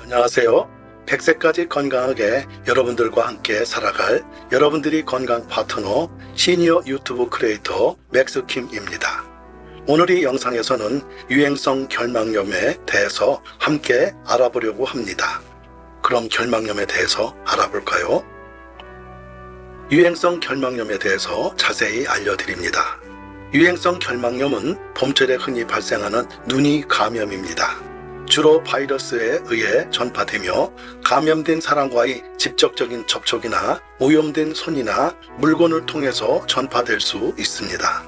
안녕하세요. 100세까지 건강하게 여러분들과 함께 살아갈 여러분들이 건강 파트너 시니어 유튜브 크리에이터 맥스킴입니다. 오늘 이 영상에서는 유행성 결막염에 대해서 함께 알아보려고 합니다. 그럼 결막염에 대해서 알아볼까요? 유행성 결막염에 대해서 자세히 알려드립니다. 유행성 결막염은 봄철에 흔히 발생하는 눈이 감염입니다. 주로 바이러스에 의해 전파되며 감염된 사람과의 직접적인 접촉이나 오염된 손이나 물건을 통해서 전파될 수 있습니다.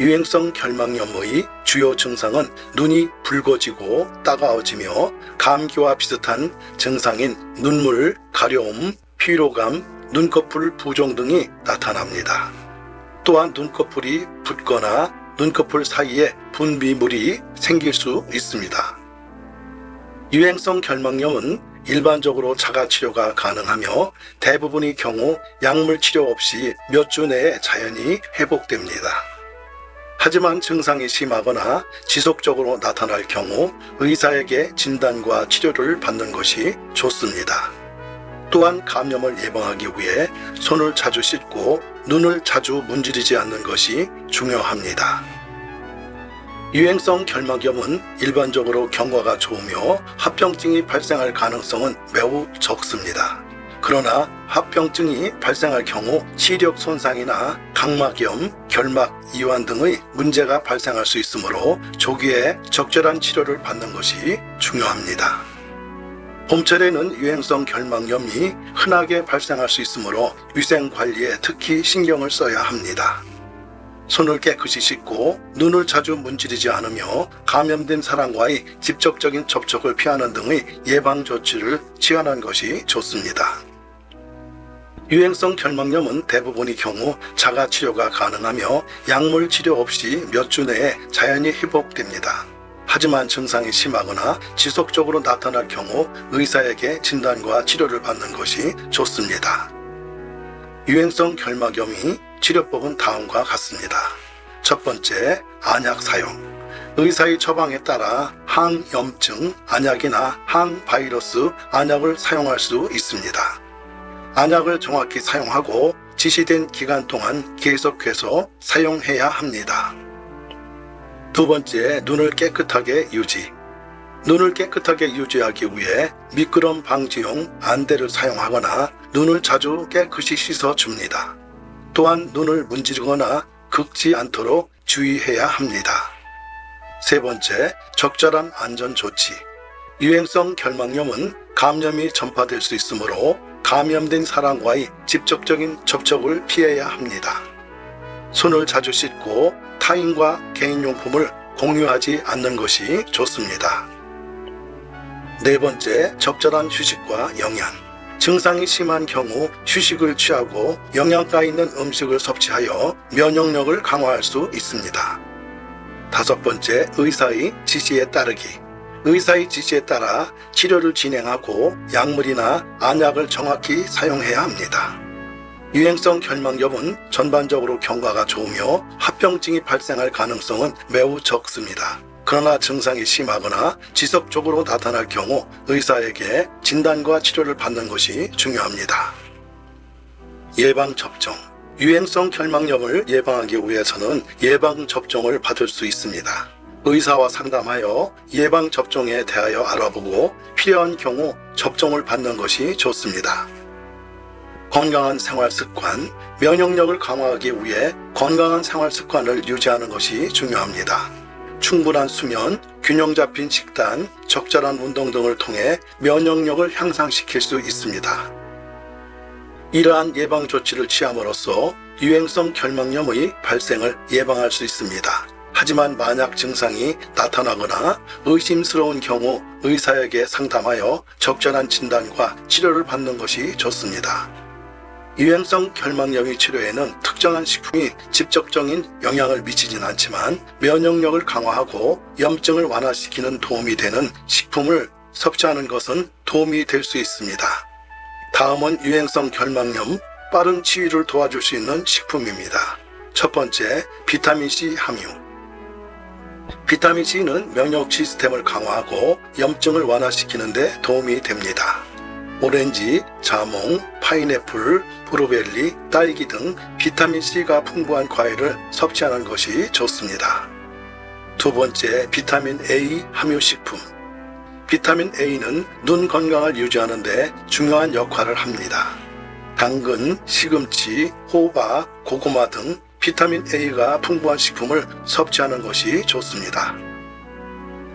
유행성 결막염의 주요 증상은 눈이 붉어지고 따가워지며 감기와 비슷한 증상인 눈물, 가려움, 피로감, 눈꺼풀 부종 등이 나타납니다. 또한 눈꺼풀이 붓거나 눈꺼풀 사이에 분비물이 생길 수 있습니다. 유행성 결막염은 일반적으로 자가치료가 가능하며 대부분의 경우 약물 치료 없이 몇 주 내에 자연히 회복됩니다. 하지만 증상이 심하거나 지속적으로 나타날 경우 의사에게 진단과 치료를 받는 것이 좋습니다. 또한 감염을 예방하기 위해 손을 자주 씻고 눈을 자주 문지르지 않는 것이 중요합니다. 유행성 결막염은 일반적으로 경과가 좋으며 합병증이 발생할 가능성은 매우 적습니다. 그러나 합병증이 발생할 경우 시력 손상이나 각막염, 결막 이완 등의 문제가 발생할 수 있으므로 조기에 적절한 치료를 받는 것이 중요합니다. 봄철에는 유행성 결막염이 흔하게 발생할 수 있으므로 위생 관리에 특히 신경을 써야 합니다. 손을 깨끗이 씻고 눈을 자주 문지르지 않으며 감염된 사람과의 직접적인 접촉을 피하는 등의 예방 조치를 취하는 것이 좋습니다. 유행성 결막염은 대부분의 경우 자가치료가 가능하며 약물 치료 없이 몇 주 내에 자연히 회복됩니다. 하지만 증상이 심하거나 지속적으로 나타날 경우 의사에게 진단과 치료를 받는 것이 좋습니다. 유행성 결막염의 치료법은 다음과 같습니다. 첫 번째, 안약 사용. 의사의 처방에 따라 항염증 안약이나 항바이러스 안약을 사용할 수 있습니다. 안약을 정확히 사용하고 지시된 기간 동안 계속해서 사용해야 합니다. 두 번째, 눈을 깨끗하게 유지. 눈을 깨끗하게 유지하기 위해 미끄럼 방지용 안대를 사용하거나 눈을 자주 깨끗이 씻어줍니다. 또한 눈을 문지르거나 긁지 않도록 주의해야 합니다. 세 번째, 적절한 안전조치. 유행성 결막염은 감염이 전파될 수 있으므로 감염된 사람과의 직접적인 접촉을 피해야 합니다. 손을 자주 씻고 타인과 개인용품을 공유하지 않는 것이 좋습니다. 네 번째, 적절한 휴식과 영양. 증상이 심한 경우 휴식을 취하고 영양가 있는 음식을 섭취하여 면역력을 강화할 수 있습니다. 다섯 번째, 의사의 지시에 따르기. 의사의 지시에 따라 치료를 진행하고 약물이나 안약을 정확히 사용해야 합니다. 유행성 결막염은 전반적으로 경과가 좋으며 합병증이 발생할 가능성은 매우 적습니다. 그러나 증상이 심하거나 지속적으로 나타날 경우 의사에게 진단과 치료를 받는 것이 중요합니다. 예방접종. 유행성 결막염을 예방하기 위해서는 예방접종을 받을 수 있습니다. 의사와 상담하여 예방접종에 대하여 알아보고 필요한 경우 접종을 받는 것이 좋습니다. 건강한 생활습관, 면역력을 강화하기 위해 건강한 생활습관을 유지하는 것이 중요합니다. 충분한 수면, 균형 잡힌 식단, 적절한 운동 등을 통해 면역력을 향상시킬 수 있습니다. 이러한 예방 조치를 취함으로써 유행성 결막염의 발생을 예방할 수 있습니다. 하지만 만약 증상이 나타나거나 의심스러운 경우 의사에게 상담하여 적절한 진단과 치료를 받는 것이 좋습니다. 유행성 결막염의 치료에는 특정한 식품이 직접적인 영향을 미치진 않지만 면역력을 강화하고 염증을 완화시키는 도움이 되는 식품을 섭취하는 것은 도움이 될 수 있습니다. 다음은 유행성 결막염 빠른 치유를 도와줄 수 있는 식품입니다. 첫 번째, 비타민C 함유. 비타민 C는 면역 시스템을 강화하고 염증을 완화시키는 데 도움이 됩니다. 오렌지, 자몽, 파인애플, 브루베리, 딸기 등 비타민 C가 풍부한 과일을 섭취하는 것이 좋습니다. 두 번째, 비타민 A 함유 식품. 비타민 A는 눈 건강을 유지하는 데 중요한 역할을 합니다. 당근, 시금치, 호박, 고구마 등 비타민 A가 풍부한 식품을 섭취하는 것이 좋습니다.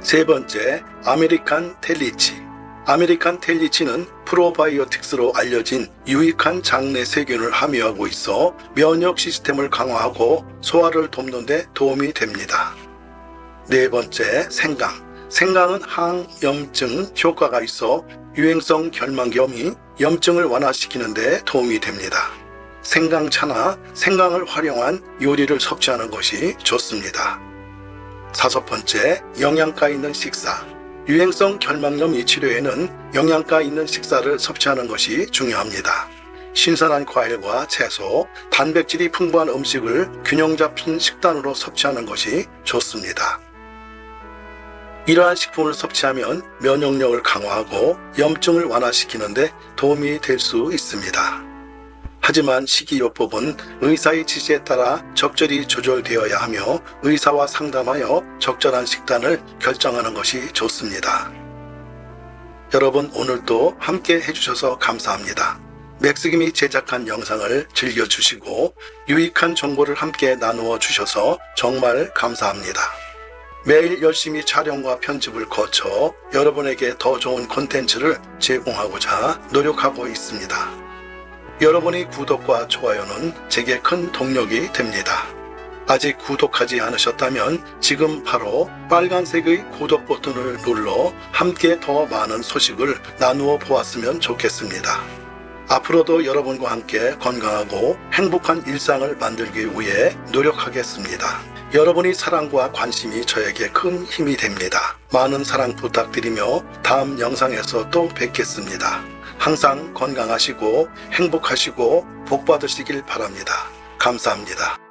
세 번째, 아메리칸 텔리치. 아메리칸 텔리치는 프로바이오틱스로 알려진 유익한 장내 세균을 함유하고 있어 면역 시스템을 강화하고 소화를 돕는 데 도움이 됩니다. 네 번째, 생강. 생강은 항염증 효과가 있어 유행성 결막염이 염증을 완화시키는 데 도움이 됩니다. 생강차나 생강을 활용한 요리를 섭취하는 것이 좋습니다. 다섯 번째, 영양가 있는 식사. 유행성 결막염 치료에는 영양가 있는 식사를 섭취하는 것이 중요합니다. 신선한 과일과 채소, 단백질이 풍부한 음식을 균형 잡힌 식단으로 섭취하는 것이 좋습니다. 이러한 식품을 섭취하면 면역력을 강화하고 염증을 완화시키는 데 도움이 될 수 있습니다. 하지만 식이요법은 의사의 지시에 따라 적절히 조절되어야 하며 의사와 상담하여 적절한 식단을 결정하는 것이 좋습니다. 여러분, 오늘도 함께 해주셔서 감사합니다. 맥스김이 제작한 영상을 즐겨주시고 유익한 정보를 함께 나누어 주셔서 정말 감사합니다. 매일 열심히 촬영과 편집을 거쳐 여러분에게 더 좋은 콘텐츠를 제공하고자 노력하고 있습니다. 여러분의 구독과 좋아요는 제게 큰 동력이 됩니다. 아직 구독하지 않으셨다면 지금 바로 빨간색의 구독 버튼을 눌러 함께 더 많은 소식을 나누어 보았으면 좋겠습니다. 앞으로도 여러분과 함께 건강하고 행복한 일상을 만들기 위해 노력하겠습니다. 여러분의 사랑과 관심이 저에게 큰 힘이 됩니다. 많은 사랑 부탁드리며 다음 영상에서 또 뵙겠습니다. 항상 건강하시고 행복하시고 복 받으시길 바랍니다. 감사합니다.